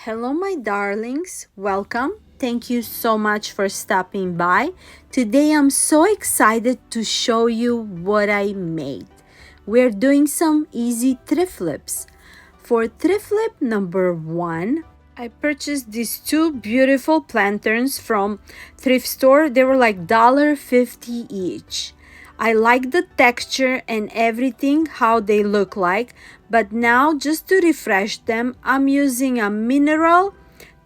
Hello, my darlings. Welcome. Thank you so much for stopping by. Today, I'm so excited to show you what I made. We're doing some easy thrift flips. For thrift flip number 1, I purchased these two beautiful lanterns from thrift store. They were like $1.50 each. I like the texture and everything, how they look like. But now, just to refresh them, I'm using a mineral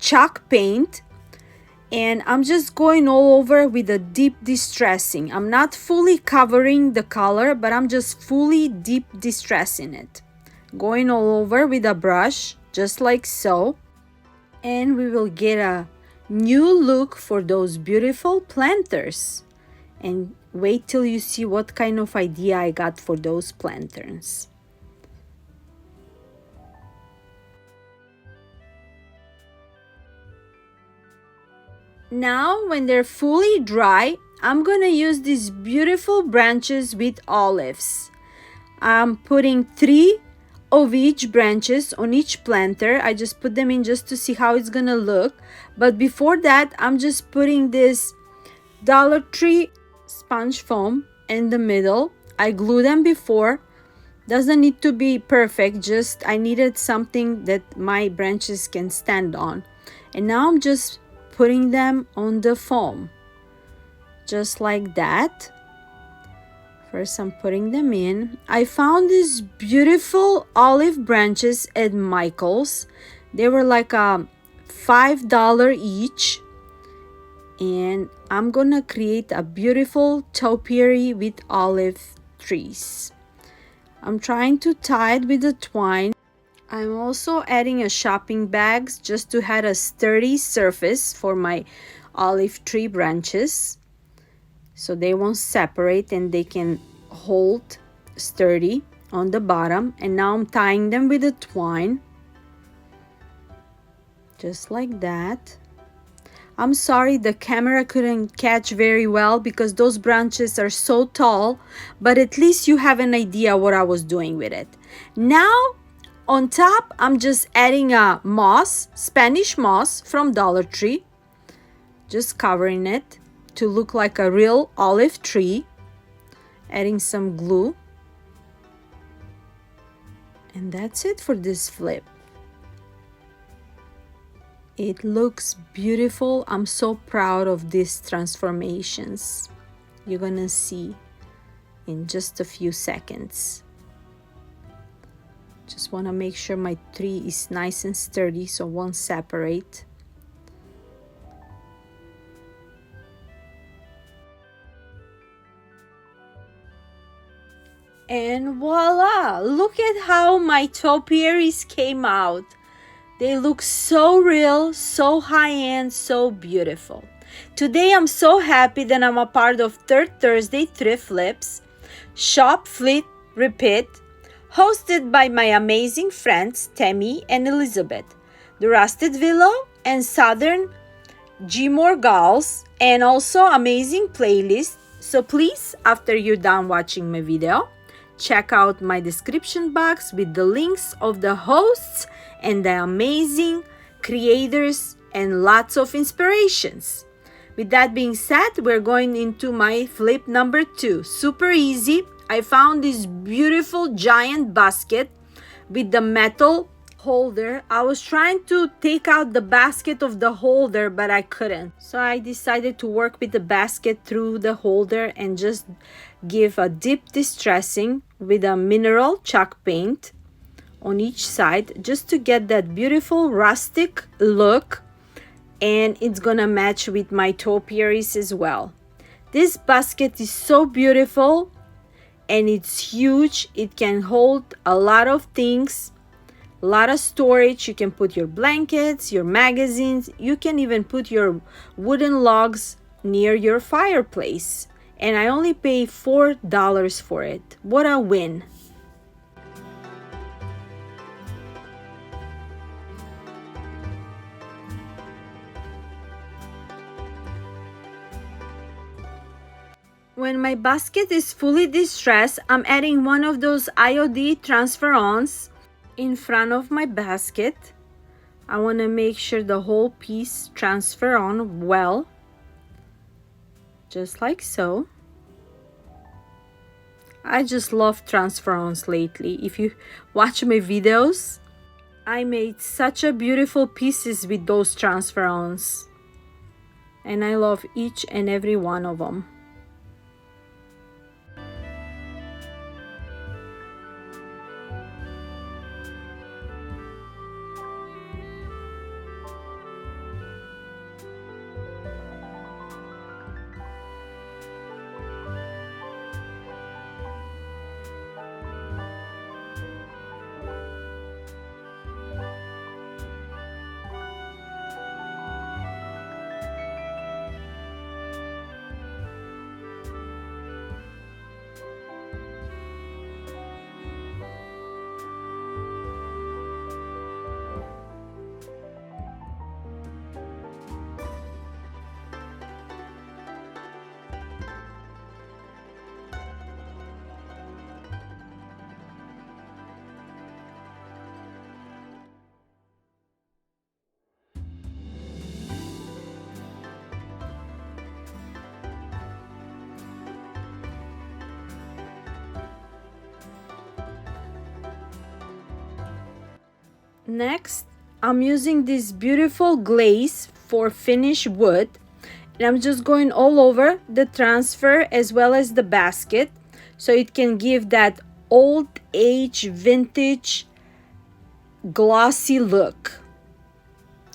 chalk paint. And I'm just going all over with a deep distressing. I'm not fully covering the color, but I'm just fully deep distressing it. Going all over with a brush, just like so. And we will get a new look for those beautiful planters. And wait till you see what kind of idea I got for those planters. Now, when they're fully dry, I'm gonna use these beautiful branches with olives. I'm putting 3 of each branches on each planter. I just put them in just to see how it's gonna look. But before that, I'm just putting this Dollar Tree sponge foam in the middle. I glue them before. Doesn't need to be perfect, just I needed something that my branches can stand on. And now I'm just putting them on the foam, just like that. First, I'm putting them in. I found these beautiful olive branches at Michael's. They were like $5 each. And I'm gonna create a beautiful topiary with olive trees. I'm trying to tie it with the twine. I'm also adding a shopping bags just to have a sturdy surface for my olive tree branches, so they won't separate and they can hold sturdy on the bottom. And now I'm tying them with the twine, just like that. I'm sorry the camera couldn't catch very well because those branches are so tall, but at least you have an idea what I was doing with it. Now, on top, I'm just adding a moss, Spanish moss from Dollar Tree. Just covering it to look like a real olive tree. Adding some glue. And that's it for this flip. It looks beautiful. I'm so proud of these transformations. You're gonna see in just a few seconds. Just want to make sure my tree is nice and sturdy so it won't separate. And voila! Look at how my topiaries came out. They look so real, so high-end, so beautiful. Today I'm so happy that I'm a part of Third Thursday Thrift Flips, Shop, Fleet, Repeat, hosted by my amazing friends Tammy and Elizabeth, the Rusted Willow and Southern Gmore Gals, and also amazing playlist. So please, after you're done watching my video, check out my description box with the links of the hosts and the amazing creators and lots of inspirations. With that being said, we're going into my flip number 2. Super easy. I found this beautiful giant basket with the metal holder. I was trying to take out the basket of the holder, but I couldn't. So I decided to work with the basket through the holder and just give a deep distressing with a mineral chalk paint on each side just to get that beautiful rustic look. And it's gonna match with my topiaries as well. This basket is so beautiful. And it's huge. It can hold a lot of things, a lot of storage. You can put your blankets, your magazines. You can even put your wooden logs near your fireplace. And I only pay $4 for it. What a win. When my basket is fully distressed, I'm adding one of those IOD transfer-ons in front of my basket I want to make sure the whole piece transfer on well, just like so. I just love transfer-ons lately. If you watch my videos, I made such a beautiful pieces with those transfer-ons. And I love each and every one of them. Next, I'm using this beautiful glaze for finished wood, and I'm just going all over the transfer as well as the basket, so it can give that old age vintage glossy look.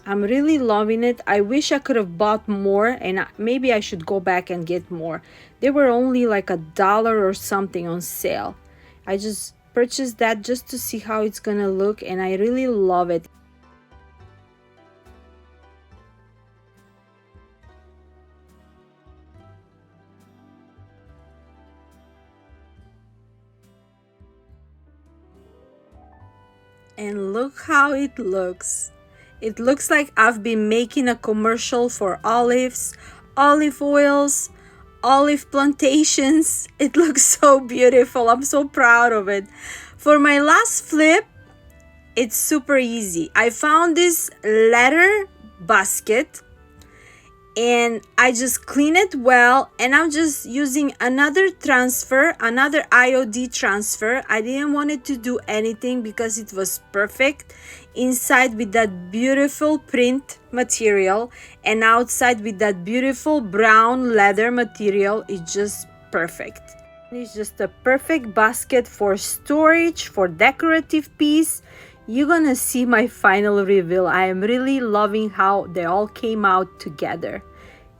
I'm really loving it. I wish I could have bought more, and maybe I should go back and get more. They were only like $1 or something on sale. I just purchased that just to see how it's gonna look, and I really love it. And look how it looks. It looks like I've been making a commercial for olives, olive oils, olive plantations. It looks so beautiful. I'm so proud of it. For my last flip, it's super easy. I found this leather basket and I just clean it well, and I'm just using another transfer, another IOD transfer. I didn't want it to do anything because it was perfect inside with that beautiful print material, and outside with that beautiful brown leather material. It's just perfect. It's just a perfect basket for storage, for decorative piece. You're gonna see my final reveal. I am really loving how they all came out together.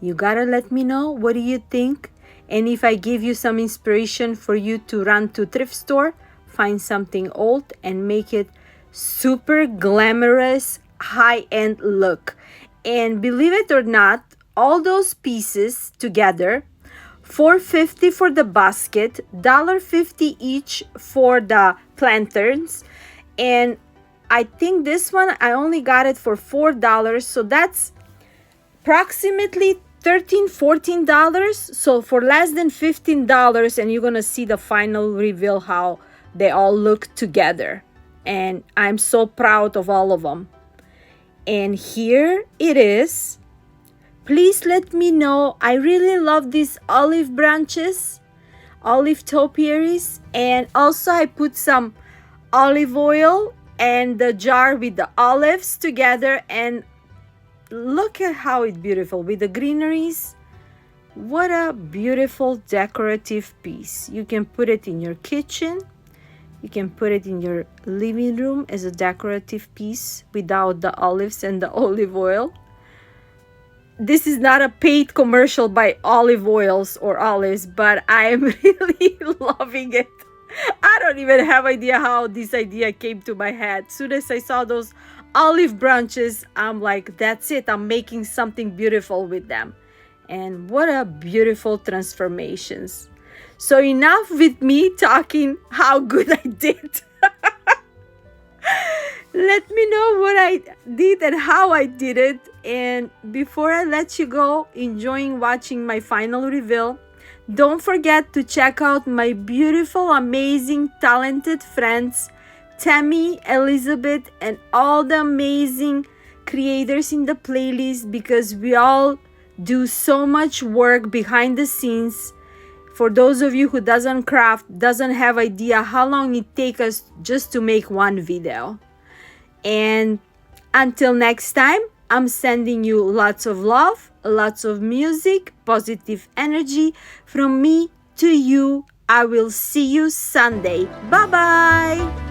You gotta let me know, what do you think? And if I give you some inspiration for you to run to thrift store, find something old and make it super glamorous, high-end look. And believe it or not, all those pieces together, $4.50 for the basket, $1.50 each for the planterns, and I think this one I only got it for $4, so that's approximately $13-14. So for less than $15, and you're gonna see the final reveal how they all look together, and I'm so proud of all of them. And here it is. Please let me know. I really love these olive branches, olive topiaries, and also I put some olive oil and the jar with the olives together, and look at how it's beautiful with the greeneries. What a beautiful decorative piece. You can put it in your kitchen, you can put it in your living room as a decorative piece without the olives and the olive oil. This is not a paid commercial by olive oils or olives, but I am really loving it. I don't even have idea how this idea came to my head. As soon as I saw those olive branches, I'm like, that's it. I'm making something beautiful with them. And what a beautiful transformations. So enough with me talking how good I did. Let me know what I did and how I did it. And before I let you go, enjoying watching my final reveal, don't forget to check out my beautiful, amazing, talented friends, Tammy, Elizabeth, and all the amazing creators in the playlist because we all do so much work behind the scenes. For those of you who doesn't craft, doesn't have idea how long it takes us just to make one video. And until next time, I'm sending you lots of love, lots of music, positive energy from me to you. I will see you Sunday. Bye bye.